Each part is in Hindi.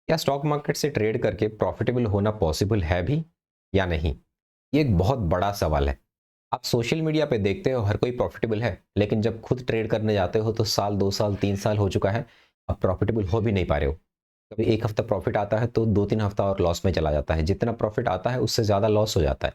क्या स्टॉक मार्केट से ट्रेड करके प्रॉफिटेबल होना पॉसिबल है भी या नहीं? ये एक बहुत बड़ा सवाल है। आप सोशल मीडिया पे देखते हो हर कोई प्रॉफिटेबल है, लेकिन जब खुद ट्रेड करने जाते हो तो साल 2 साल 3 साल हो चुका है, आप प्रॉफिटेबल हो भी नहीं पा रहे हो। कभी 1 हफ्ता प्रॉफिट आता है तो 2-3 हफ्ता और लॉस में चला जाता है। जितना प्रॉफिट आता है उससे ज़्यादा लॉस हो जाता है।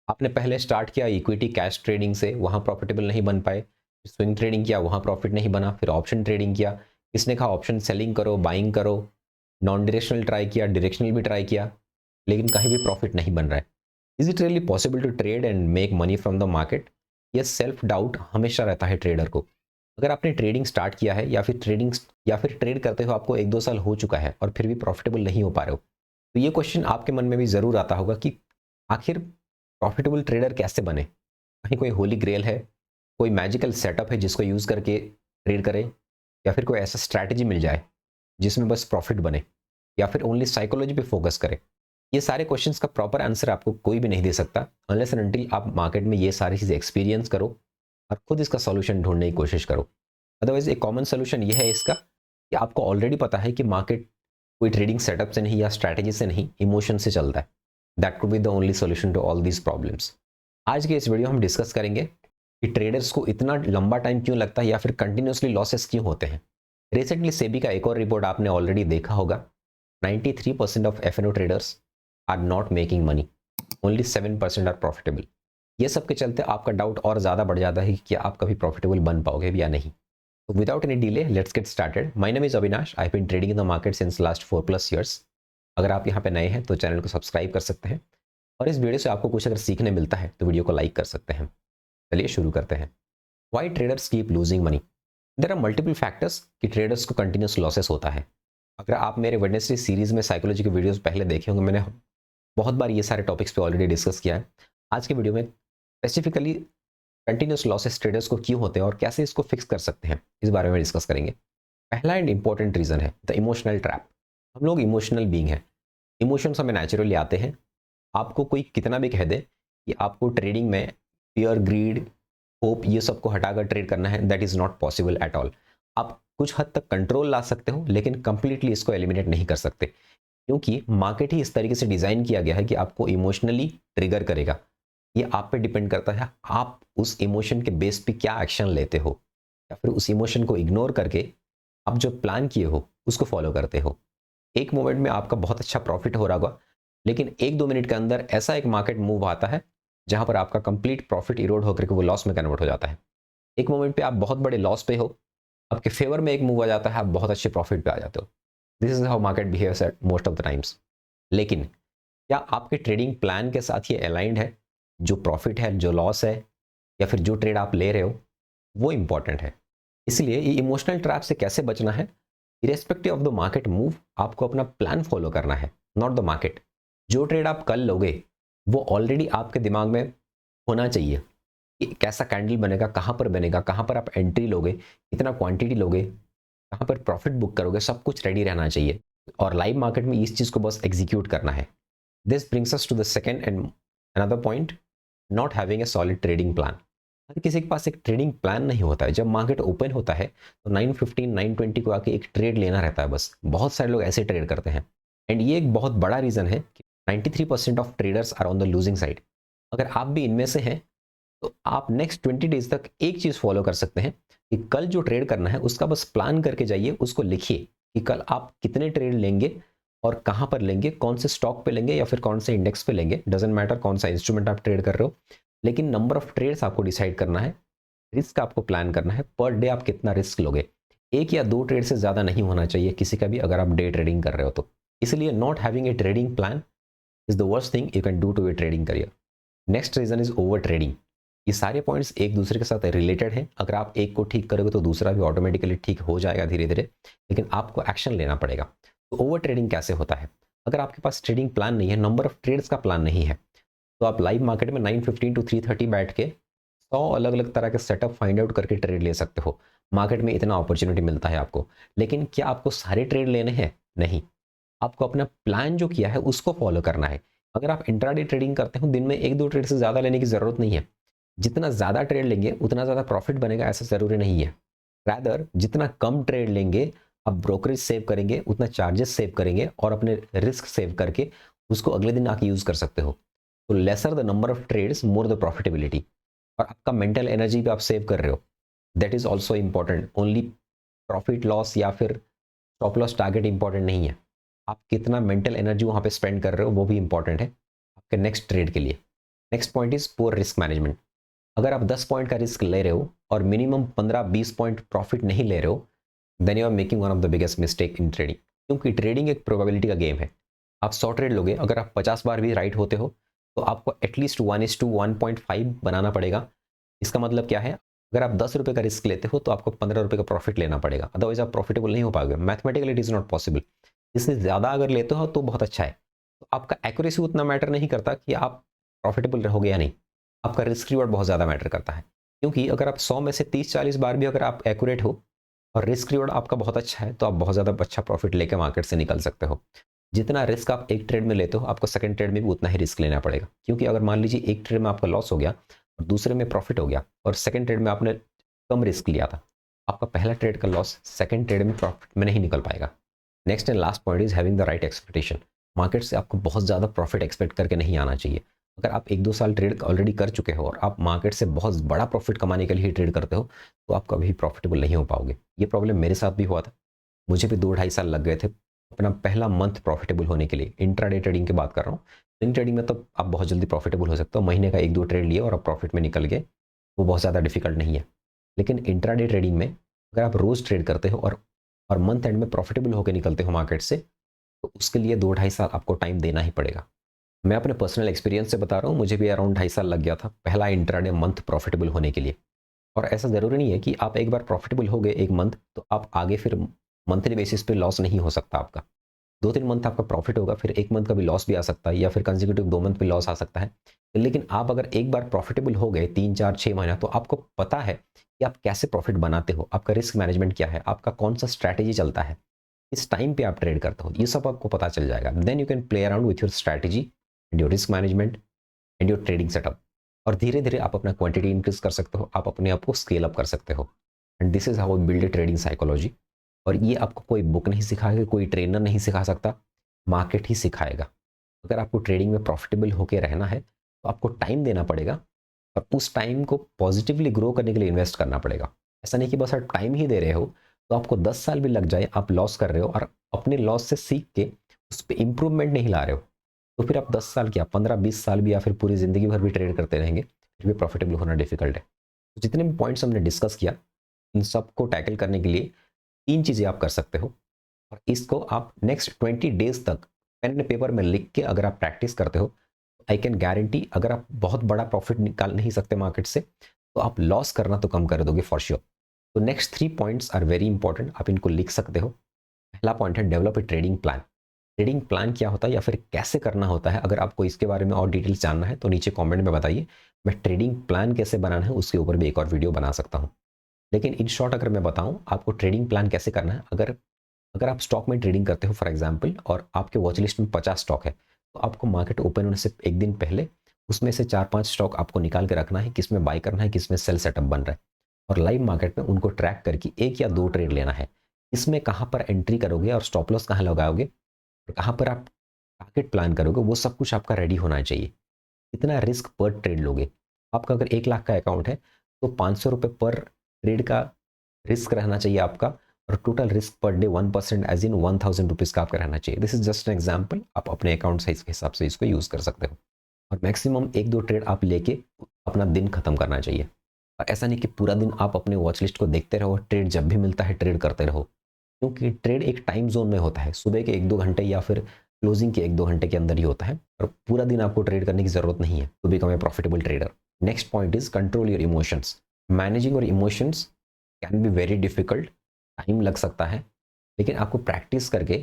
आपने पहले स्टार्ट किया इक्विटी कैश ट्रेडिंग से, वहाँ प्रॉफिटेबल नहीं बन पाए। स्विंग ट्रेडिंग किया, वहाँ प्रॉफिट नहीं बना। फिर ऑप्शन ट्रेडिंग किया। किसने कहा ऑप्शन सेलिंग करो, बाइंग करो। नॉन डायरेक्शनल ट्राई किया, डायरेक्शनल भी ट्राई किया, लेकिन कहीं भी प्रॉफिट नहीं बन रहा है। Is it really possible to trade and make money from the market? ये सेल्फ डाउट हमेशा रहता है ट्रेडर को। अगर आपने ट्रेडिंग स्टार्ट किया है या फिर ट्रेड करते हो आपको 1-2 साल हो चुका है और फिर भी प्रॉफिटेबल नहीं हो पा रहे हो, तो ये क्वेश्चन आपके मन में भी ज़रूर आता होगा कि आखिर प्रॉफिटेबल ट्रेडर कैसे बने? कहीं कोई होली ग्रेल है, कोई मैजिकल सेटअप है जिसको यूज़ करके ट्रेड करें, या फिर कोई ऐसा स्ट्रैटेजी मिल जाए जिसमें बस प्रॉफिट बने, या फिर ओनली साइकोलॉजी पे फोकस करें? ये सारे क्वेश्चंस का प्रॉपर आंसर आपको कोई भी नहीं दे सकता अनलेस एंड अनटिल आप मार्केट में ये सारी चीज़ें एक्सपीरियंस करो और खुद इसका सॉल्यूशन ढूंढने की कोशिश करो। अदरवाइज एक कॉमन सोल्यूशन ये है इसका कि आपको ऑलरेडी पता है कि मार्केट कोई ट्रेडिंग सेटअप से नहीं या स्ट्रैटेजी से नहीं, इमोशन से चलता है। That could be the only solution to all these problems. आज के इस वीडियो हम डिस्कस करेंगे कि ट्रेडर्स को इतना लंबा टाइम क्यों लगता है या फिर कंटिन्यूसली लॉसेस क्यों होते हैं। रिसेंटली सेबी का एक और रिपोर्ट आपने ऑलरेडी देखा होगा। 93% of FNO traders are not making money, only 7% are profitable. ये सब के चलते आपका डाउट और ज़्यादा बढ़ जाता है कि क्या आप कभी प्रॉफिटेबल बन पाओगे या नहीं। So without any delay, let's get started. My name is Avinash. I've been trading in the market since last 4+ years. अगर आप यहाँ पे नए हैं तो चैनल को सब्सक्राइब कर सकते हैं, और इस वीडियो से आपको कुछ अगर सीखने मिलता है तो वीडियो को लाइक कर सकते हैं। चलिए शुरू करते हैं। Why traders keep losing money? There are multiple factors कि ट्रेडर्स को कंटिन्यूस लॉसेस होता है। अगर आप मेरे वेडनेसडे सीरीज में साइकोलॉजी के वीडियोस पहले देखे होंगे, मैंने बहुत बार ये सारे टॉपिक्स पे ऑलरेडी डिस्कस किया है। आज के वीडियो में स्पेसिफिकली कंटिन्यूस लॉसेस ट्रेडर्स को क्यों होते हैं और कैसे इसको फिक्स कर सकते हैं, इस बारे में डिस्कस करेंगे। पहला एंड इंपॉर्टेंट रीजन है द इमोशनल ट्रैप। हम लोग इमोशनल बीइंग हैं, इमोशंस हमें नेचुरली आते हैं। आपको कोई कितना भी कह दे कि आपको ट्रेडिंग में फियर, ग्रीड, होप ये सब को हटाकर ट्रेड करना है, that is not possible at all. आप कुछ हद तक कंट्रोल ला सकते हो, लेकिन कंप्लीटली इसको एलिमिनेट नहीं कर सकते, क्योंकि मार्केट ही इस तरीके से डिज़ाइन किया गया है कि आपको इमोशनली ट्रिगर करेगा। ये आप पे डिपेंड करता है आप उस इमोशन के बेस पे क्या एक्शन लेते हो, या फिर उस इमोशन को इग्नोर करके आप जो प्लान किए हो उसको फॉलो करते हो। एक मोमेंट में आपका बहुत अच्छा प्रॉफिट हो रहा होगा, लेकिन 1-2 मिनट के अंदर ऐसा एक मार्केट मूव आता है जहां पर आपका कंप्लीट प्रॉफिट इरोड होकर के वो लॉस में कन्वर्ट हो जाता है। एक मोमेंट पे आप बहुत बड़े लॉस पे हो, आपके फेवर में एक मूव आ जाता है, आप बहुत अच्छे प्रॉफिट पे आ जाते हो। This is how market behaves at most of the times. लेकिन क्या आपके ट्रेडिंग प्लान के साथ ये अलाइंड है? जो प्रॉफिट है, जो लॉस है, या फिर जो ट्रेड आप ले रहे हो, वो इंपॉर्टेंट है। इसलिए ये इमोशनल ट्रैप से कैसे बचना है, irrespective of the market move, आपको अपना प्लान फॉलो करना है, नॉट द मार्केट। जो ट्रेड आप कल लोगे वो ऑलरेडी आपके दिमाग में होना चाहिए कि कैसा कैंडल बनेगा, कहाँ पर बनेगा, कहाँ पर आप एंट्री लोगे, कितना क्वांटिटी लोगे, कहाँ पर प्रॉफिट बुक करोगे, सब कुछ रेडी रहना चाहिए। और लाइव मार्केट में इस चीज़ को बस एग्जीक्यूट करना है। This brings us to the second and another point, not having a solid trading plan. हर किसी के पास एक ट्रेडिंग प्लान नहीं होता है। जब मार्केट ओपन होता है तो 9:15 9:20 को आके एक ट्रेड लेना रहता है बस। बहुत सारे लोग ऐसे ट्रेड करते हैं, एंड ये एक बहुत बड़ा रीज़न है कि 93% of traders are on the losing side. अगर आप भी इनमें से हैं तो आप नेक्स्ट 20 डेज तक एक चीज़ फॉलो कर सकते हैं कि कल जो ट्रेड करना है उसका बस प्लान करके जाइए, उसको लिखिए कि कल आप कितने ट्रेड लेंगे और कहाँ पर लेंगे, कौन से स्टॉक पे लेंगे या फिर कौन से इंडेक्स पे लेंगे, डजेंट मैटर कौन सा इंस्ट्रूमेंट आप ट्रेड कर रहे हो, लेकिन नंबर ऑफ ट्रेड्स आपको डिसाइड करना है, रिस्क आपको प्लान करना है, पर डे आप कितना रिस्क लोगे। 1 या 2 ट्रेड से ज़्यादा नहीं होना चाहिए किसी का भी, अगर आप डे ट्रेडिंग कर रहे हो तो। इसलिए not having a trading plan is the worst thing you can do to a trading career. Next reason is over trading. ये सारे पॉइंट्स एक दूसरे के साथ रिलेटेड हैं। अगर आप एक को ठीक करोगे तो दूसरा भी ऑटोमेटिकली ठीक हो जाएगा धीरे धीरे, लेकिन आपको एक्शन लेना पड़ेगा। तो ओवर ट्रेडिंग कैसे होता है? अगर आपके पास ट्रेडिंग प्लान नहीं है, नंबर ऑफ ट्रेड्स का प्लान नहीं है, तो आप लाइव मार्केट में 9:15 टू 3:30 बैठ के 100 अलग अलग तरह के सेटअप फाइंड आउट करके ट्रेड ले सकते हो। मार्केट में इतना अपॉर्चुनिटी मिलता है आपको, लेकिन क्या आपको सारे ट्रेड लेने हैं? नहीं। आपको अपना प्लान जो किया है उसको फॉलो करना है। अगर आप इंट्राडे ट्रेडिंग करते हो, दिन में 1-2 ट्रेड से ज़्यादा लेने की ज़रूरत नहीं है। जितना ज़्यादा ट्रेड लेंगे उतना ज़्यादा प्रॉफिट बनेगा ऐसा ज़रूरी नहीं है। रैदर जितना कम ट्रेड लेंगे आप ब्रोकरेज सेव करेंगे, उतना चार्जेस सेव करेंगे और अपने रिस्क सेव करके उसको अगले दिन आके यूज़ कर सकते हो। तो lesser the number of trades more the profitability. और आपका मेंटल एनर्जी भी आप सेव कर रहे हो, that is also important. Only profit loss या फिर स्टॉप लॉस टारगेट इंपॉर्टेंट नहीं है, आप कितना मेंटल एनर्जी वहाँ पे स्पेंड कर रहे हो वो भी इंपॉर्टेंट है आपके नेक्स्ट ट्रेड के लिए। Next point is poor risk management. अगर आप 10 पॉइंट का रिस्क ले रहे हो और मिनिमम 15-20 पॉइंट प्रॉफिट नहीं ले रहे हो, then you are making one of the biggest mistake in trading. क्योंकि ट्रेडिंग एक प्रोबेबिलिटी का गेम है। आप 100 ट्रेड लोगे, अगर आप 50 बार भी राइट होते हो तो आपको एटलीस्ट 1:1.5 बनाना पड़ेगा। इसका मतलब क्या है, अगर आप 10 रुपये का रिस्क लेते हो तो आपको 15 रुपये का प्रॉफिट लेना पड़ेगा, अदरवाइज आप प्रॉफिटेबल नहीं हो पाओगे। Mathematically it is not possible. इससे ज़्यादा अगर लेते हो तो बहुत अच्छा है। तो आपका एक्यूरेसी उतना मैटर नहीं करता कि आप प्रॉफिटेबल रहोगे या नहीं, आपका रिस्क रिवॉर्ड बहुत ज़्यादा मैटर करता है। क्योंकि अगर आप 100 में से 30-40 बार भी अगर आप एक्यूरेट हो और रिस्क रिवॉर्ड आपका बहुत अच्छा है, तो आप बहुत ज़्यादा अच्छा प्रॉफिट लेके मार्केट से निकल सकते हो। जितना रिस्क आप एक ट्रेड में लेते हो, आपको सेकंड ट्रेड में भी उतना ही रिस्क लेना पड़ेगा। क्योंकि अगर मान लीजिए एक ट्रेड में आपका लॉस हो गया और दूसरे में प्रॉफिट हो गया और सेकंड ट्रेड में आपने कम रिस्क लिया था, आपका पहला ट्रेड का लॉस सेकंड ट्रेड में प्रॉफिट में नहीं निकल पाएगा। Next and last point is having the right expectation. Market से आपको बहुत ज़्यादा प्रॉफिट एक्सपेक्ट करके नहीं आना चाहिए। अगर आप 1-2 साल ट्रेड ऑलरेडी कर चुके हो और आप मार्केट से बहुत बड़ा प्रॉफिट कमाने के लिए ट्रेड करते हो, तो आप कभी प्रॉफिटेबल नहीं हो पाओगे। ये प्रॉब्लम मेरे साथ भी हुआ था। मुझे भी 2-2.5 साल लग गए थे अपना पहला मंथ प्रॉफिटेबल होने के लिए। इंट्राडे ट्रेडिंग की बात कर रहा हूँ। स्विंग ट्रेडिंग में तो आप बहुत जल्दी प्रॉफिटेबल हो सकते हो, महीने का 1-2 ट्रेड लिए और आप प्रॉफिट में निकल गए, वो बहुत ज़्यादा डिफिकल्ट नहीं है। लेकिन इंट्राडे ट्रेडिंग में अगर आप रोज़ ट्रेड करते हो और मंथ एंड में प्रॉफिटेबल होकर निकलते हो मार्केट से, तो उसके लिए 2-2.5 साल आपको टाइम देना ही पड़ेगा। मैं अपने पर्सनल एक्सपीरियंस से बता रहा हूँ, मुझे भी अराउंड 2.5 साल लग गया था पहला इंट्राडे मंथ प्रॉफिटेबल होने के लिए। और ऐसा ज़रूरी नहीं है कि आप एक बार प्रॉफिटेबल हो गए एक मंथ तो आप आगे फिर मंथली बेसिस पे लॉस नहीं हो सकता आपका। 2-3 मंथ आपका प्रॉफिट होगा, फिर 1 मंथ का भी लॉस भी आ सकता है या फिर कंसेक्यूटिव 2 मंथ भी लॉस आ सकता है। लेकिन आप अगर एक बार प्रॉफिटेबल हो गए 3, 4, 6 महीना, तो आपको पता है कि आप कैसे प्रॉफिट बनाते हो, आपका रिस्क मैनेजमेंट क्या है, आपका कौन-सा स्ट्रैटेजी चलता है, किस टाइम पे आप ट्रेड करते हो, ये सब आपको पता चल जाएगा। Then you can play around with your strategy and your risk management and your trading setup. और धीरे-धीरे आप अपना क्वांटिटी इंक्रीज़ कर सकते हो, आप अपने आप को स्केल अप कर सकते हो। And this is how we build a trading psychology. और ये आपको कोई बुक नहीं सिखाएगा, कोई ट्रेनर नहीं सिखा सकता, मार्केट ही सिखाएगा। अगर आपको ट्रेडिंग में प्रॉफिटेबल होके रहना है, तो आपको टाइम देना पड़ेगा और उस टाइम को पॉजिटिवली ग्रो करने के लिए इन्वेस्ट करना पड़ेगा। ऐसा नहीं कि बस आप टाइम ही दे रहे हो, तो आपको 10 साल भी लग जाए, आप लॉस कर रहे हो और अपने लॉस से सीख के उस पे इम्प्रूवमेंट नहीं ला रहे हो, तो फिर आप 10 साल क्या 15-20 साल भी या फिर पूरी ज़िंदगी भर भी ट्रेड करते रहेंगे, फिर भी प्रॉफिटेबल होना डिफ़िकल्ट है। तो जितने भी पॉइंट्स हमने डिस्कस किया, इन सबको टैकल करने के लिए 3 चीज़ें आप कर सकते हो और इसको आप नेक्स्ट 20 डेज़ तक पेन एंड पेपर में लिख के अगर आप प्रैक्टिस करते हो, आई कैन गारंटी अगर आप बहुत बड़ा प्रॉफिट निकाल नहीं सकते मार्केट से, तो आप लॉस करना तो कम कर दोगे फॉर श्योर। तो next 3 points are very important, आप इनको लिख सकते हो। पहला पॉइंट है develop a trading plan. Trading plan क्या होता है या फिर कैसे करना होता है, अगर आपको इसके बारे में और डिटेल्स जानना है तो नीचे कमेंट में बताइए। मैं ट्रेडिंग प्लान कैसे बनाना है उसके ऊपर भी एक और वीडियो बना सकता हूँ। लेकिन इन शॉर्ट अगर मैं बताऊँ आपको ट्रेडिंग प्लान कैसे करना है, अगर अगर आप स्टॉक में ट्रेडिंग करते हो फॉर एग्जांपल और आपके वॉच लिस्ट में 50 स्टॉक है, तो आपको मार्केट ओपन होने से एक दिन पहले उसमें से 4-5 स्टॉक आपको निकाल के रखना है, किसमें बाय करना है, किसमें सेल सेटअप बन रहा है और लाइव मार्केट में उनको ट्रैक करके 1 या 2 ट्रेड लेना है। इसमें कहाँ पर एंट्री करोगे और स्टॉप लॉस कहाँ लगाओगे और कहाँ पर आप टारगेट प्लान करोगे, वो सब कुछ आपका रेडी होना चाहिए। कितना रिस्क पर ट्रेड लोगे, आपका अगर 1 लाख का अकाउंट है तो 500 रुपये पर ट्रेड का रिस्क रहना चाहिए आपका और total risk per day 1% as in 1000 rupees का आपका रहना चाहिए। This is just an example, आप अपने अकाउंट साइज के हिसाब से इसको यूज़ कर सकते हो और मैक्सिमम 1-2 ट्रेड आप लेके अपना दिन खत्म करना चाहिए। और ऐसा नहीं कि पूरा दिन आप अपने वॉच लिस्ट को देखते रहो, ट्रेड जब भी मिलता है ट्रेड करते रहो, क्योंकि ट्रेड एक टाइम जोन में होता है, सुबह के 1-2 घंटे या फिर क्लोजिंग के 1-2 घंटे के अंदर ही होता है और पूरा दिन आपको ट्रेड करने की ज़रूरत नहीं है to become a profitable trader. Next point is control your emotions. Managing your emotions can be very difficult, time लग सकता है, लेकिन आपको प्रैक्टिस करके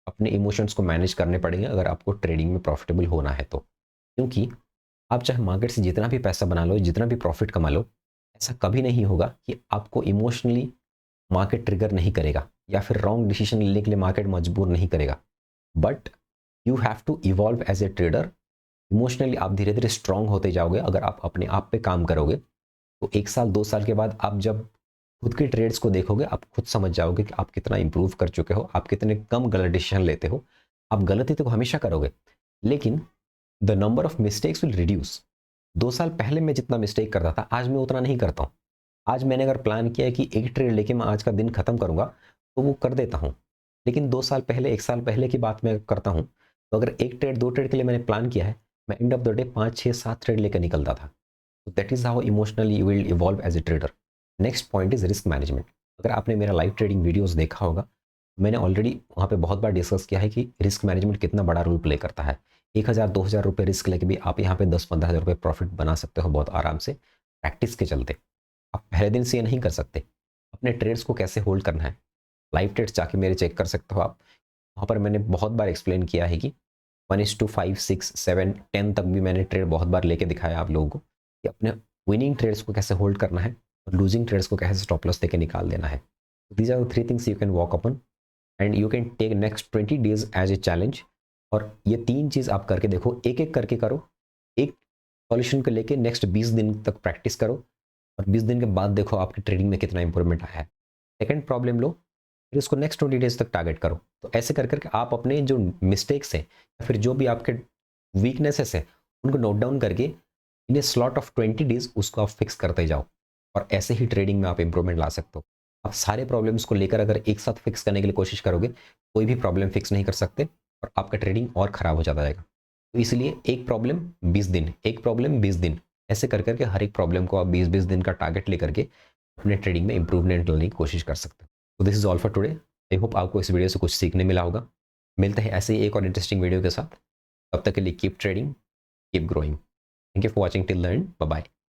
अपने इमोशंस को मैनेज करने पड़ेंगे अगर आपको ट्रेडिंग में प्रॉफिटेबल होना है तो। क्योंकि आप चाहे मार्केट से जितना भी पैसा बना लो, जितना भी प्रॉफिट कमा लो, ऐसा कभी नहीं होगा कि आपको इमोशनली मार्केट ट्रिगर नहीं करेगा या फिर रॉन्ग डिसीजन लेने के लिए मार्केट मजबूर नहीं करेगा। But you have to evolve as a trader. Emotionally आप धीरे धीरे स्ट्रांग होते जाओगे अगर आप अपने आप पे काम करोगे, तो 1 साल 2 साल के बाद आप जब खुद के ट्रेड्स को देखोगे, आप खुद समझ जाओगे कि आप कितना इंप्रूव कर चुके हो, आप कितने कम गलत डिसीजन लेते हो। आप गलती तो हमेशा करोगे, लेकिन the number of mistakes will reduce. 2 साल पहले मैं जितना मिस्टेक करता था, आज मैं उतना नहीं करता हूँ। आज मैंने अगर प्लान किया है कि एक ट्रेड लेके मैं आज का दिन खत्म करूंगा, तो वो कर देता हूँ। लेकिन 2 साल पहले, 1 साल पहले की बात मैं करता हूँ, तो अगर एक ट्रेड, 2 ट्रेड के लिए मैंने प्लान किया है, मैं end of the day 5, 6, 7 trade लेकर निकलता था। तो that is how emotionally you will evolve as a trader. Next point is risk management. अगर आपने मेरा लाइव ट्रेडिंग वीडियोस देखा होगा, मैंने ऑलरेडी वहाँ पे बहुत बार डिस्कस किया है कि रिस्क मैनेजमेंट कितना बड़ा रोल प्ले करता है। 1,000-2,000 रुपये रिस्क लेके भी आप यहाँ पे 10-15 हज़ार रुपये प्रॉफिट बना सकते हो बहुत आराम से, प्रैक्टिस के चलते। आप पहले दिन से ये नहीं कर सकते। अपने ट्रेड्स को कैसे होल्ड करना है, लाइव ट्रेड्स जाके मेरे चेक कर सकते हो आप। वहाँ पर मैंने बहुत बार एक्सप्लेन किया है कि 1:5, 6, 7, 10 तक भी मैंने ट्रेड बहुत बार लेके दिखाया आप लोगों को कि अपने विनिंग ट्रेड्स को कैसे होल्ड करना है और लूजिंग ट्रेड्स को कैसे स्टॉप लॉस देके निकाल देना है। These are 3 things you can walk upon and you can take next 20 days as a challenge. और ये 3 चीज़ आप करके देखो, एक एक करके करो। एक सॉल्यूशन को लेके नेक्स्ट 20 दिन तक प्रैक्टिस करो और 20 दिन के बाद देखो आपकी ट्रेडिंग में कितना इंप्रूवमेंट आया है। सेकंड प्रॉब्लम लो, फिर उसको नेक्स्ट 20 डेज तक टारगेट करो। तो ऐसे कर करके आप अपने जो मिस्टेक्स हैं या फिर जो भी आपके वीकनेसेस हैं, उनको नोट डाउन करके इन ए स्लॉट ऑफ 20 डेज उसको आप फिक्स करते जाओ। और ऐसे ही ट्रेडिंग में आप इंप्रूवमेंट ला सकते हो। आप सारे प्रॉब्लम्स को लेकर अगर एक साथ फिक्स करने के लिए कोशिश करोगे, कोई भी प्रॉब्लम फिक्स नहीं कर सकते और आपका ट्रेडिंग और ख़राब हो जाता जाएगा। तो इसलिए एक प्रॉब्लम 20 दिन, एक प्रॉब्लम 20 दिन, ऐसे कर करके हर एक प्रॉब्लम को आप 20-20 दिन का टारगेट लेकर के अपने ट्रेडिंग में इंप्रूवमेंट लाने की कोशिश कर सकते हो। तो this is all for today. I hope आपको इस वीडियो से कुछ सीखने मिला होगा। मिलते हैं ऐसे ही एक और इंटरेस्टिंग वीडियो के साथ। तब तक के लिए keep trading, keep growing. Thank you for watching till the end. Bye bye.